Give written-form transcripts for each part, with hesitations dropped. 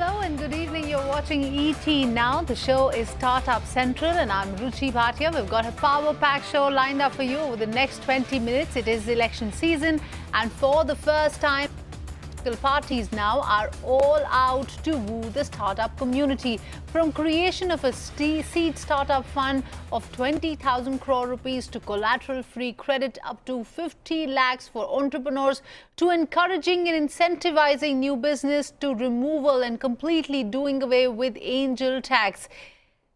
Hello and good evening. You're watching ET Now. The show is Startup Central and I'm Ruchi Bhatia. We've got a power-packed show lined up for you over the next 20 minutes. It is election season and for the first time, political parties now are all out to woo the startup community. From creation of a seed startup fund of 20,000 crore rupees to collateral-free credit up to 50 lakhs for entrepreneurs to encouraging and incentivizing new business to removal and completely doing away with angel tax.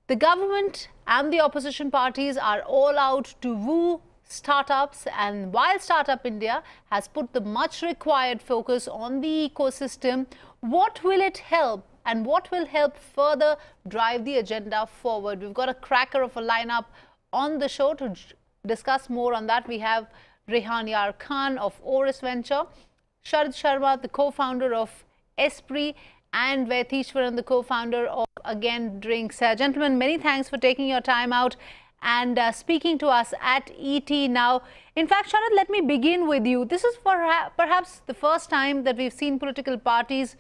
The government and the opposition parties are all out to woo startups, and while Startup India has put the much required focus on the ecosystem, what will it help and what will help further drive the agenda forward? We've got a cracker of a lineup on the show to discuss more on that. We have Rehan Yar Khan of Oris Venture, Sharad Sharma, the co-founder of Esprit, and Vaitishwaran, the co-founder of Again Drinks. Gentlemen, many thanks for taking your time out and speaking to us at ET Now. In fact, Sharad, let me begin with you. This is perhaps the first time that we've seen political parties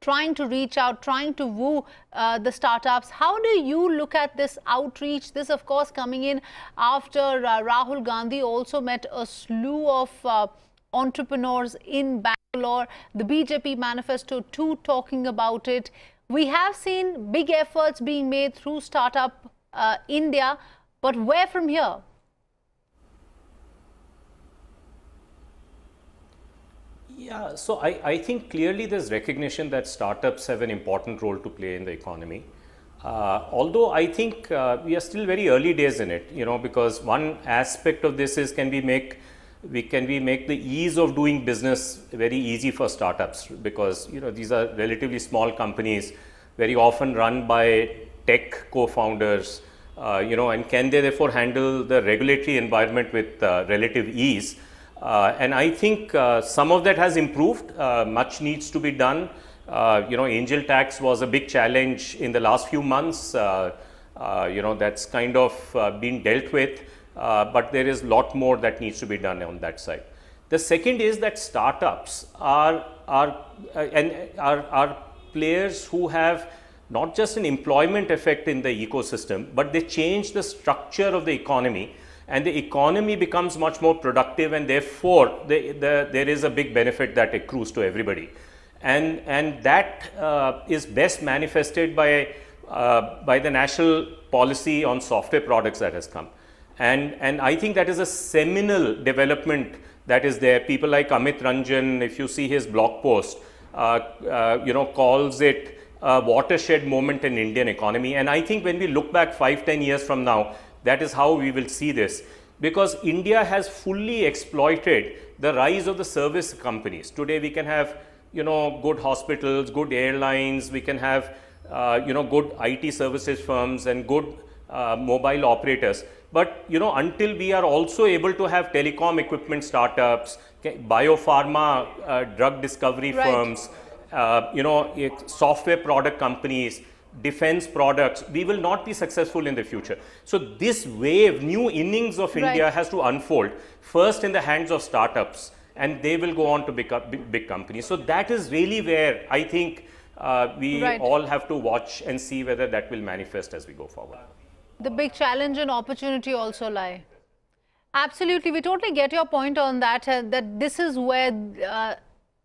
trying to reach out, trying to woo the startups. How do you look at this outreach? This, of course, coming in after Rahul Gandhi also met a slew of entrepreneurs in Bangalore. The BJP manifesto too talking about it. We have seen big efforts being made through Startup India, but where from here? Yeah, so I think clearly there's recognition that startups have an important role to play in the economy. Although I think we are still very early days in it, because one aspect of this is can we make the ease of doing business very easy for startups, because these are relatively small companies, very often run by tech co-founders, and can they therefore handle the regulatory environment with relative ease? And I think some of that has improved. Much needs to be done. Angel tax was a big challenge in the last few months. That's kind of been dealt with, but there is a lot more that needs to be done on that side. The second is that startups are players who have not just an employment effect in the ecosystem, but they change the structure of the economy, and the economy becomes much more productive, and therefore there is a big benefit that accrues to everybody. And that is best manifested by the national policy on software products that has come. And I think that is a seminal development that is there. People like Amit Ranjan, if you see his blog post, calls it a watershed moment in Indian economy. And I think when we look back 5-10 years from now, that is how we will see this, because India has fully exploited the rise of the service companies. Today we can have good hospitals, good airlines, we can have good IT services firms and good mobile operators. But until we are also able to have telecom equipment startups, biopharma drug discovery firms, software product companies, defense products, we will not be successful in the future. So this wave, new innings of India has to unfold first in the hands of startups, and they will go on to become big companies. So that is really where I think we all have to watch and see whether that will manifest as we go forward. The big challenge and opportunity also lie. Absolutely, we totally get your point on that, that this is where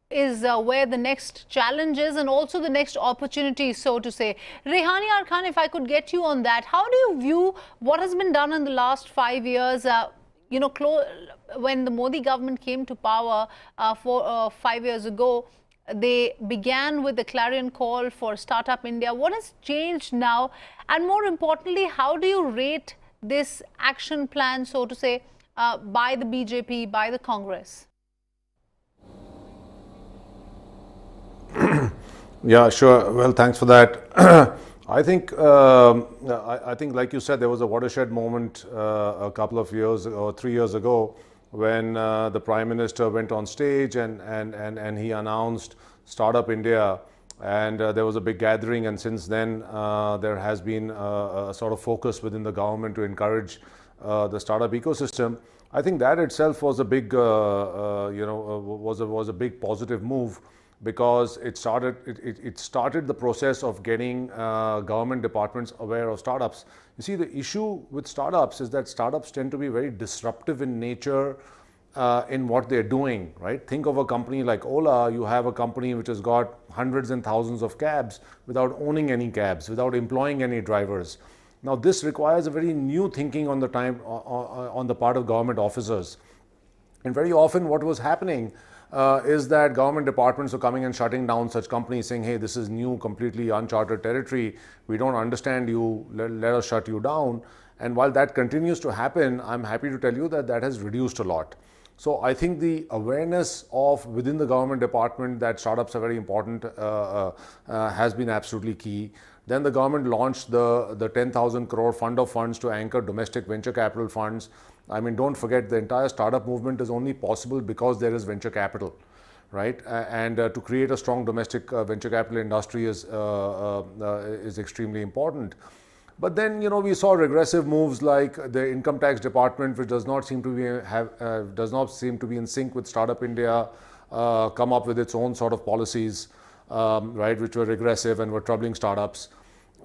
where the next challenge is and also the next opportunity, so to say. Rehan Yar Khan, if I could get you on that, how do you view what has been done in the last 5 years? When the Modi government came to power 5 years ago, they began with the clarion call for Startup India. What has changed now? And more importantly, how do you rate this action plan, so to say, by the BJP, by the Congress? Yeah, sure. Well, thanks for that. I think, like you said, there was a watershed moment a couple of years or 3 years ago when the Prime Minister went on stage and he announced Startup India, and there was a big gathering. And since then, there has been a sort of focus within the government to encourage the startup ecosystem. I think that itself was a big, was a big positive move. because it started the process of getting government departments aware of startups. You see, the issue with startups is that startups tend to be very disruptive in nature, in what they're doing, right? Think of a company like Ola. You have a company which has got hundreds and thousands of cabs without owning any cabs, without employing any drivers. Now, this requires a very new thinking on the part of government officers. And very often what was happening is that government departments were coming and shutting down such companies, saying, hey, this is new, completely uncharted territory. We don't understand you. Let us shut you down. And while that continues to happen, I'm happy to tell you that that has reduced a lot. So I think the awareness of within the government department that startups are very important has been absolutely key. Then the government launched the 10,000 crore fund of funds to anchor domestic venture capital funds. I mean, don't forget, the entire startup movement is only possible because there is venture capital, right? And to create a strong domestic venture capital industry is extremely important. But then, you know, we saw regressive moves like the income tax department, which does not seem to be in sync with Startup India, come up with its own sort of policies, right, which were regressive and were troubling startups.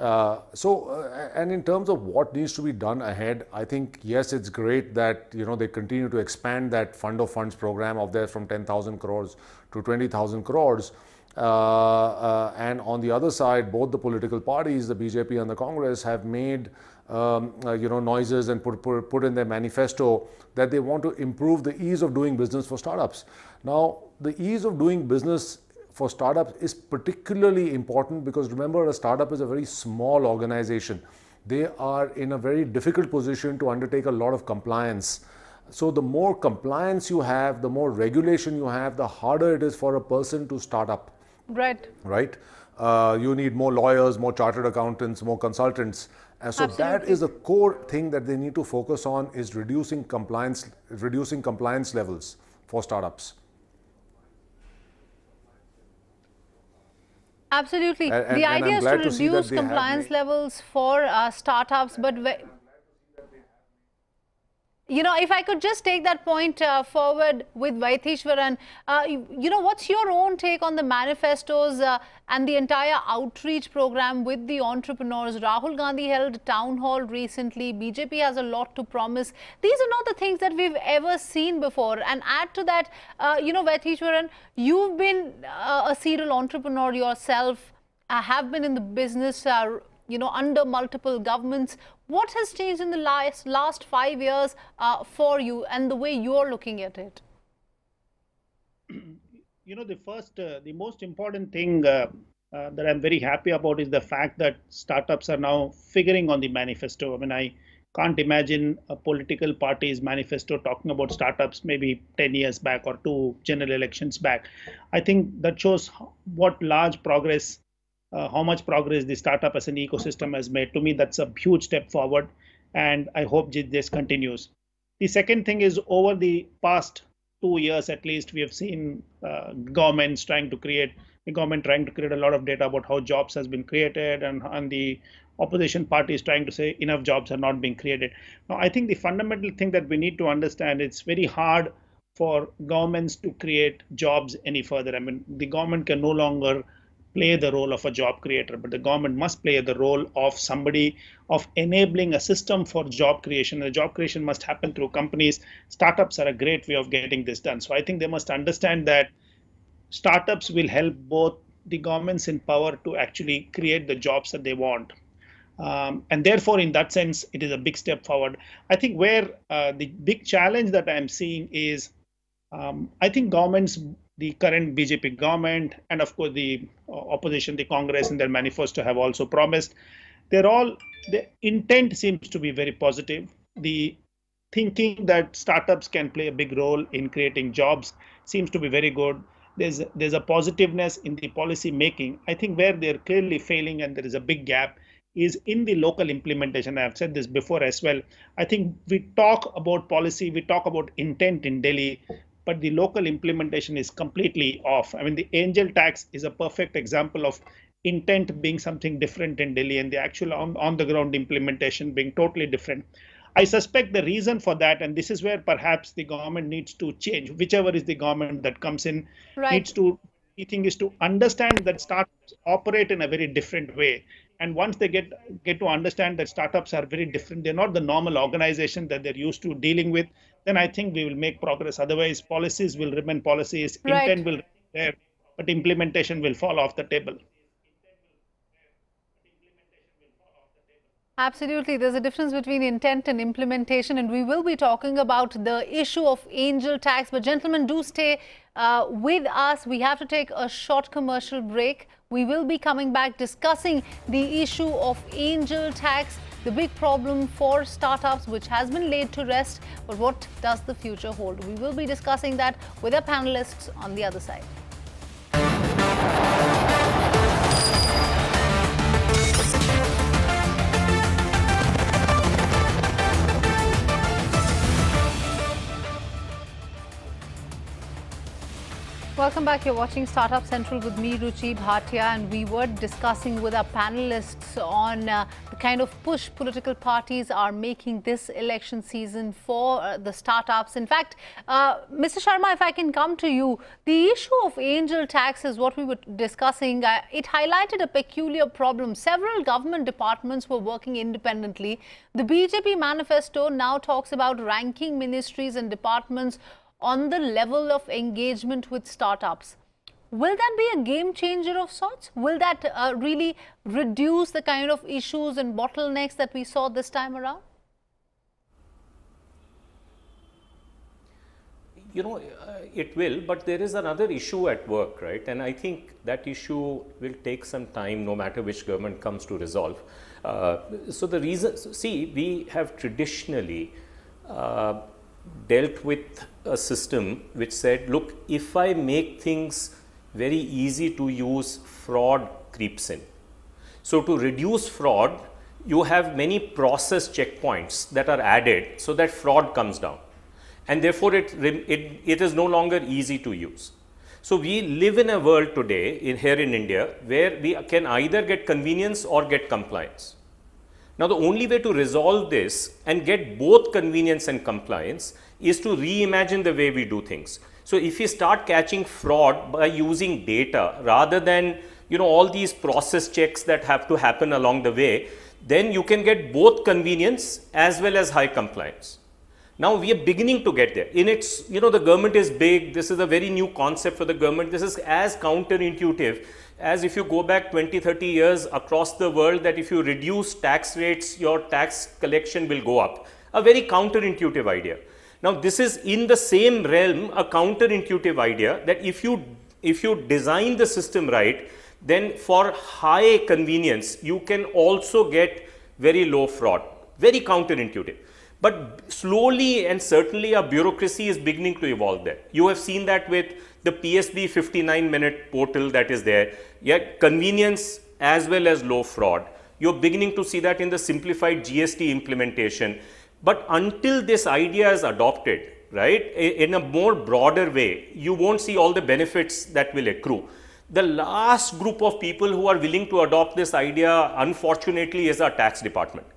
And in terms of what needs to be done ahead, I think, yes, it's great that, you know, they continue to expand that fund of funds program of theirs from 10,000 crores to 20,000 crores. And on the other side, both the political parties, the BJP and the Congress, have made noises and put in their manifesto that they want to improve the ease of doing business for startups. Now, the ease of doing business for startups is particularly important because, remember, a startup is a very small organization. They are in a very difficult position to undertake a lot of compliance. So the more compliance you have, the more regulation you have, the harder it is for a person to start up. Right. Right. You need more lawyers, more chartered accountants, more consultants. And so that is a core thing that they need to focus on, is reducing compliance levels for startups. Absolutely. The idea is to reduce compliance levels for startups, but you know, if I could just take that point forward with Vaithishwaran, you know, what's your own take on the manifestos and the entire outreach program with the entrepreneurs? Rahul Gandhi held a town hall recently. BJP has a lot to promise. These are not the things that we've ever seen before. And add to that, you know, Vaithishwaran, you've been a serial entrepreneur yourself, have been in the business, you know, under multiple governments. What has changed in the last 5 years for you and the way you're looking at it? You know, the most important thing that I'm very happy about is the fact that startups are now figuring on the manifesto. I mean, I can't imagine a political party's manifesto talking about startups maybe 10 years back or 2 general elections back. I think that shows what large progress, how much progress the startup as an ecosystem has made. To me, that's a huge step forward, and I hope this continues. The second thing is, over the past 2 years at least, we have seen government trying to create a lot of data about how jobs has been created, and the opposition party is trying to say enough jobs are not being created. Now, I think the fundamental thing that we need to understand, it's very hard for governments to create jobs any further. I mean, the government can no longer play the role of a job creator, but the government must play the role of somebody of enabling a system for job creation. The job creation must happen through companies. Startups are a great way of getting this done. So I think they must understand that startups will help both the governments in power to actually create the jobs that they want. And therefore, in that sense, it is a big step forward. I think where the big challenge that I'm seeing is, I think governments, the current BJP government, and of course the opposition, the Congress, in their manifesto have also promised. The intent seems to be very positive. The thinking that startups can play a big role in creating jobs seems to be very good. There's a positiveness in the policy making. I think where they're clearly failing and there is a big gap is in the local implementation. I've said this before as well. I think we talk about policy, we talk about intent in Delhi, but the local implementation is completely off. I mean, the angel tax is a perfect example of intent being something different in Delhi and the actual on the ground implementation being totally different. I suspect the reason for that, and this is where perhaps the government needs to change, whichever is the government that comes in, needs to key thing is to understand that startups operate in a very different way. And once they get to understand that startups are very different, they're not the normal organization that they're used to dealing with, then I think we will make progress. Otherwise, policies will remain policies, Right. intent will remain there, but implementation will fall off the table. Absolutely. There's a difference between intent and implementation, and we will be talking about the issue of angel tax. But gentlemen, do stay with us. We have to take a short commercial break. We will be coming back discussing the issue of angel tax, the big problem for startups which has been laid to rest. But what does the future hold? We will be discussing that with our panelists on the other side. Welcome back. You're watching Startup Central with me, Ruchi Bhatia, and we were discussing with our panelists on the kind of push political parties are making this election season for the startups. In fact, Mr. Sharma, if I can come to you, the issue of angel tax is what we were discussing. It highlighted a peculiar problem. Several government departments were working independently. The BJP manifesto now talks about ranking ministries and departments on the level of engagement with startups. Will that be a game changer of sorts? Will that really reduce the kind of issues and bottlenecks that we saw this time around? You know, it will, but there is another issue at work, right? And I think that issue will take some time, no matter which government comes to resolve. So the reason, see, we have traditionally dealt with a system which said, look, if I make things very easy to use, fraud creeps in. So to reduce fraud, you have many process checkpoints that are added so that fraud comes down. And therefore, it is no longer easy to use. So we live in a world today here in India where we can either get convenience or get compliance. Now, the only way to resolve this and get both convenience and compliance is to reimagine the way we do things. So if you start catching fraud by using data rather than, you know, all these process checks that have to happen along the way, then you can get both convenience as well as high compliance. Now we are beginning to get there. In its, you know, the government is big. This is a very new concept for the government. This is as counterintuitive as if you go back 20, 30 years across the world, that if you reduce tax rates, your tax collection will go up. A very counterintuitive idea. Now this is in the same realm, a counterintuitive idea that if you design the system right, then for high convenience, you can also get very low fraud. Very counterintuitive. But slowly and certainly our bureaucracy is beginning to evolve there. You have seen that with the PSB 59-minute portal that is there. Yet convenience as well as low fraud. You're beginning to see that in the simplified GST implementation. But until this idea is adopted, right, in a more broader way, you won't see all the benefits that will accrue. The last group of people who are willing to adopt this idea, unfortunately, is our tax department.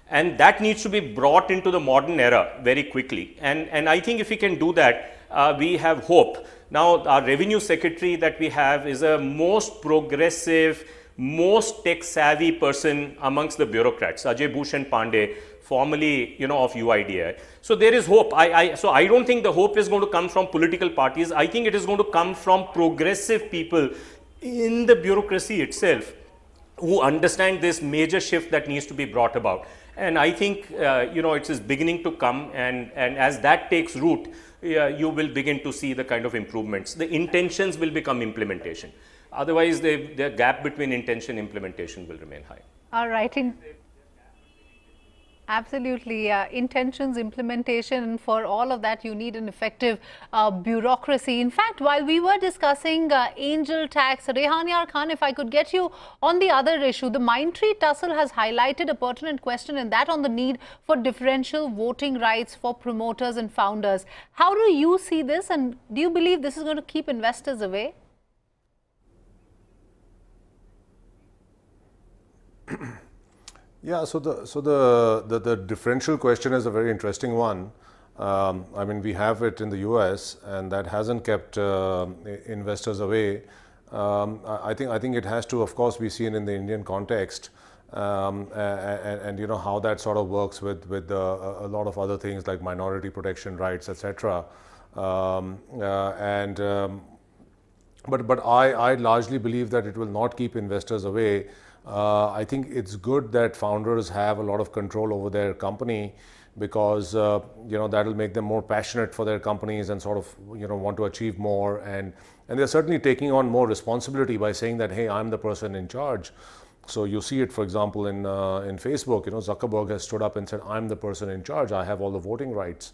And that needs to be brought into the modern era very quickly. And I think if we can do that, we have hope. Now, our revenue secretary that we have is a most progressive, most tech-savvy person amongst the bureaucrats, Ajay Bhushan Pandey, formerly, you know, of UIDAI. So there is hope. So I don't think the hope is going to come from political parties. I think it is going to come from progressive people in the bureaucracy itself who understand this major shift that needs to be brought about. And I think, you know, it is beginning to come, and as that takes root, you will begin to see the kind of improvements. The intentions will become implementation. Otherwise, the gap between intention and implementation will remain high. All right. Absolutely. Intentions, implementation, and for all of that, you need an effective bureaucracy. In fact, while we were discussing angel tax, Rehan Yar Khan, if I could get you on the other issue, the Mindtree tussle has highlighted a pertinent question, and that on the need for differential voting rights for promoters and founders. How do you see this, and do you believe this is going to keep investors away? Yeah, so the differential question is a very interesting one. I mean, we have it in the US, and that hasn't kept investors away. I think it has to, of course, be seen in the Indian context, and you know how that sort of works with a lot of other things like minority protection rights, etc. But I largely believe that it will not keep investors away. I think it's good that founders have a lot of control over their company, because you know, that'll make them more passionate for their companies and sort of, you know, want to achieve more, and they're certainly taking on more responsibility by saying that, hey, I'm the person in charge. So you see it, for example, in Facebook. You know, Zuckerberg has stood up and said, I'm the person in charge, I have all the voting rights.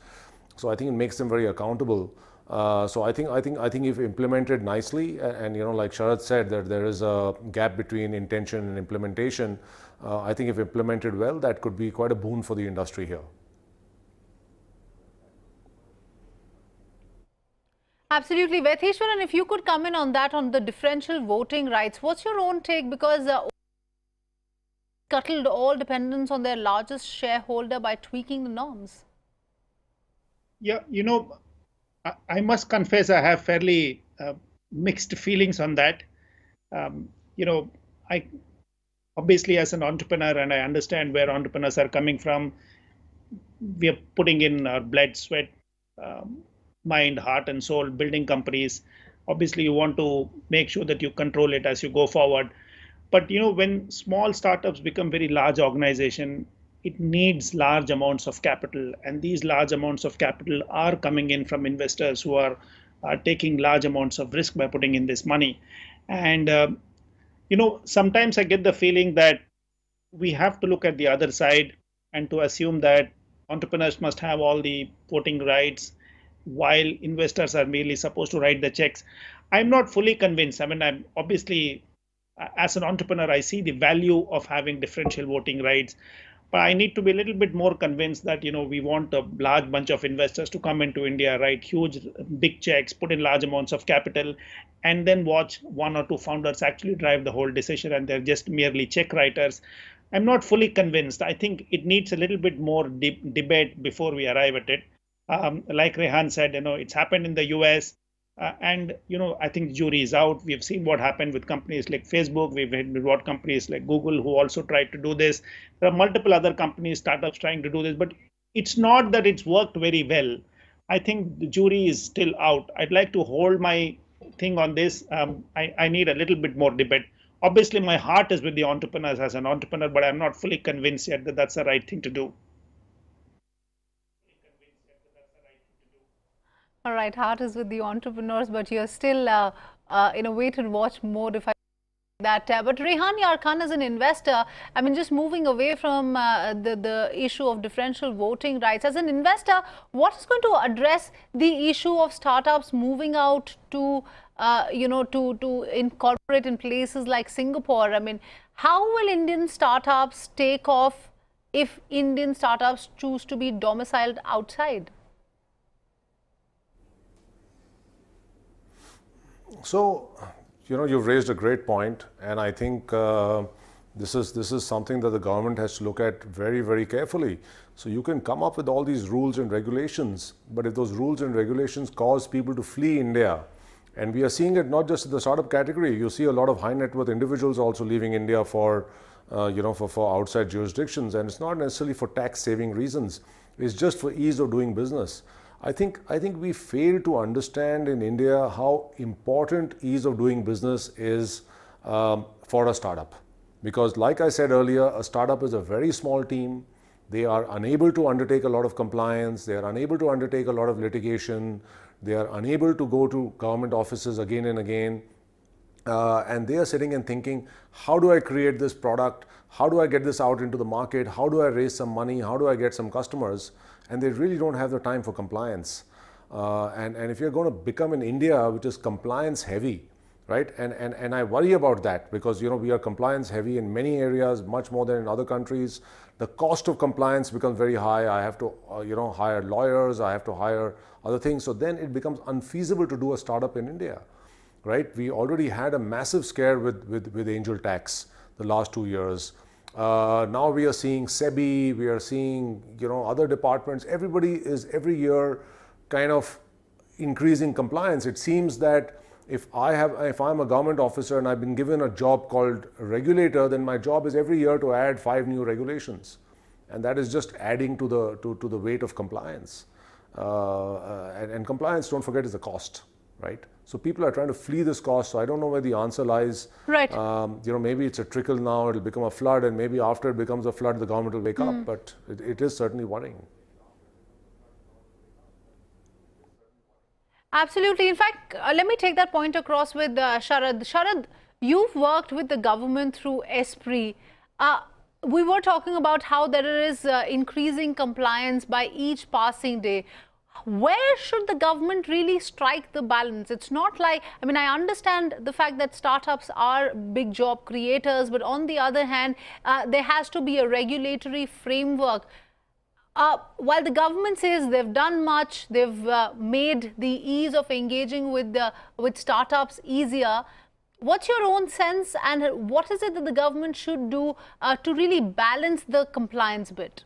So I think it makes them very accountable. So I think if implemented nicely, and you know, like Sharad said, that there is a gap between intention and implementation. I think if implemented well, that could be quite a boon for the industry here. Absolutely. Vaitheshwaran, if you could come in on that, on the differential voting rights, what's your own take? Because scuttled all dependence on their largest shareholder by tweaking the norms. Yeah, you know, I must confess I have fairly mixed feelings on that. You know, I obviously, as an entrepreneur, and I understand where entrepreneurs are coming from, we are putting in our blood, sweat, mind, heart and soul, building companies. Obviously, you want to make sure that you control it as you go forward. But you know, when small startups become very large organization, it needs large amounts of capital, and these large amounts of capital are coming in from investors who are taking large amounts of risk by putting in this money. And you know, sometimes I get the feeling that we have to look at the other side and to assume that entrepreneurs must have all the voting rights, while investors are merely supposed to write the checks. I'm not fully convinced. I mean, I'm obviously, as an entrepreneur, I see the value of having differential voting rights, but I need to be a little bit more convinced that, you know, we want a large bunch of investors to come into India, write huge, big checks, put in large amounts of capital, and then watch one or two founders actually drive the whole decision, and they're just merely check writers. I'm not fully convinced. I think it needs a little bit more debate before we arrive at it. Like Rehan said, you know, it's happened in the US, and you know, I think the jury is out. We've seen what happened with companies like Facebook. We've had what companies like Google who also tried to do this. There are multiple other companies, startups trying to do this, but it's not that it's worked very well. I think the jury is still out. I'd like to hold my thing on this. I need a little bit more debate. Obviously, my heart is with the entrepreneurs as an entrepreneur, but I'm not fully convinced yet that that's the right thing to do. All right, heart is with the entrepreneurs, but you're still in a wait and watch mode, if I that. But Rehan Yarkhan, as an investor, I mean, just moving away from the issue of differential voting rights, as an investor, what is going to address the issue of startups moving out to, you know, to incorporate in places like Singapore? I mean, how will Indian startups take off if Indian startups choose to be domiciled outside? So, you know, you've raised a great point, and I think this is something that the government has to look at very, very carefully. So you can come up with all these rules and regulations, but if those rules and regulations cause people to flee India, and we are seeing it not just in the startup category, you see a lot of high net worth individuals also leaving India for, you know, for outside jurisdictions, and it's not necessarily for tax saving reasons. It's just for ease of doing business. I think we fail to understand in India how important ease of doing business is for a startup. Because like I said earlier, a startup is a very small team. They are unable to undertake a lot of compliance. They are unable to undertake a lot of litigation. They are unable to go to government offices again and again. And they are sitting and thinking, how do I create this product? How do I get this out into the market? How do I raise some money? How do I get some customers? And they really don't have the time for compliance. And if you're going to become in India, which is compliance heavy, right? And I worry about that because, you know, we are compliance heavy in many areas, much more than in other countries. The cost of compliance becomes very high. I have to, you know, hire lawyers. I have to hire other things. So then it becomes unfeasible to do a startup in India, right? We already had a massive scare with angel tax the last 2 years. Now we are seeing SEBI, we are seeing, you know, other departments. Everybody is every year kind of increasing compliance. It seems that if I'm a government officer and I've been given a job called regulator, then my job is every year to add 5 new regulations, and that is just adding to the weight of compliance. And compliance, don't forget, is a cost, right? So people are trying to flee this cost. So I don't know where the answer lies. Right. Maybe it's a trickle now, it'll become a flood, and maybe after it becomes a flood, the government will wake up. But it is certainly worrying. Absolutely. In fact, let me take that point across with Sharad. Sharad, you've worked with the government through ESPRI. We were talking about how there is increasing compliance by each passing day. Where should the government really strike the balance? It's not like, I mean, I understand the fact that startups are big job creators, but on the other hand, there has to be a regulatory framework. While the government says they've done much, they've made the ease of engaging with startups easier, what's your own sense, and what is it that the government should do to really balance the compliance bit?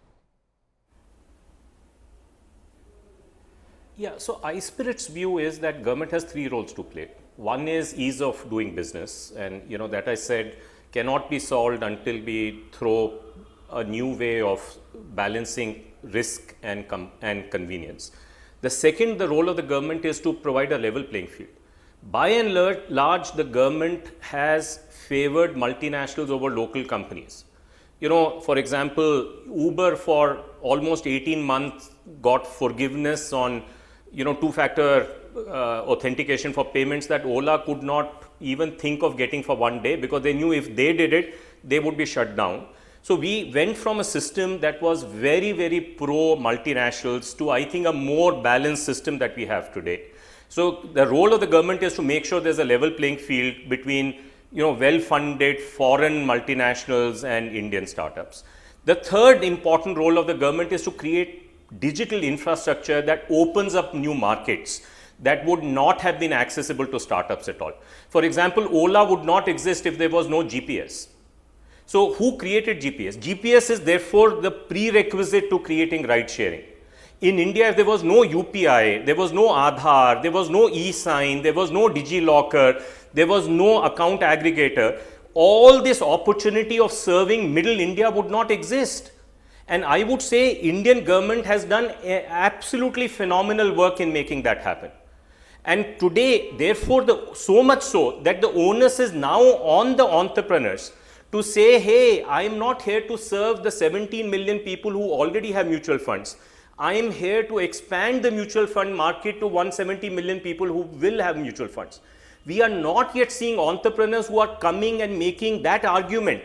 Yeah, so iSpirit's view is that government has 3 roles to play. One is ease of doing business, and that I said cannot be solved until we throw a new way of balancing risk and convenience. The second, the role of the government is to provide a level playing field. By and large, the government has favored multinationals over local companies. For example, Uber for almost 18 months got forgiveness on, 2-factor authentication for payments that Ola could not even think of getting for 1 day, because they knew if they did it, they would be shut down. So we went from a system that was very, very pro multinationals to, I think, a more balanced system that we have today. So the role of the government is to make sure there's a level playing field between, well-funded foreign multinationals and Indian startups. The third important role of the government is to create digital infrastructure that opens up new markets that would not have been accessible to startups at all. For example, Ola would not exist if there was no GPS. So who created GPS? GPS is therefore the prerequisite to creating ride sharing. In India, if there was no UPI, there was no Aadhaar, there was no e-sign, there was no DigiLocker, there was no account aggregator, all this opportunity of serving middle India would not exist. And I would say Indian government has done absolutely phenomenal work in making that happen. And today, therefore, so much so that the onus is now on the entrepreneurs to say, hey, I am not here to serve the 17 million people who already have mutual funds. I am here to expand the mutual fund market to 170 million people who will have mutual funds. We are not yet seeing entrepreneurs who are coming and making that argument.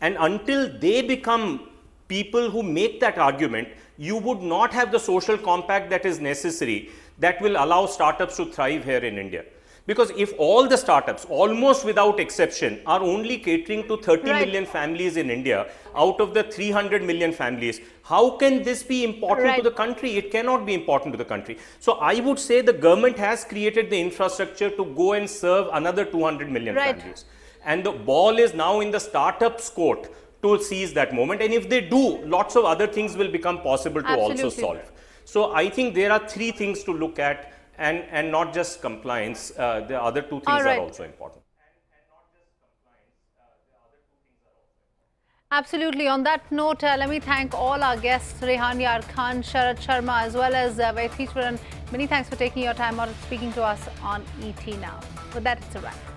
And until they become people who make that argument, you would not have the social compact that is necessary that will allow startups to thrive here in India. Because if all the startups, almost without exception, are only catering to 30 million families in India out of the 300 million families, how can this be important to the country? It cannot be important to the country. So I would say the government has created the infrastructure to go and serve another 200 million families. And the ball is now in the startups' court to seize that moment. And if they do, lots of other things will become possible to also solve. So I think there are 3 things to look at. And not just compliance, the other 2 things are also important. Absolutely. On that note, let me thank all our guests, Rehan Yar Khan, Sharad Sharma, as well as Vaithishwaran. Many thanks for taking your time out and speaking to us on ET Now. With that, it's a wrap.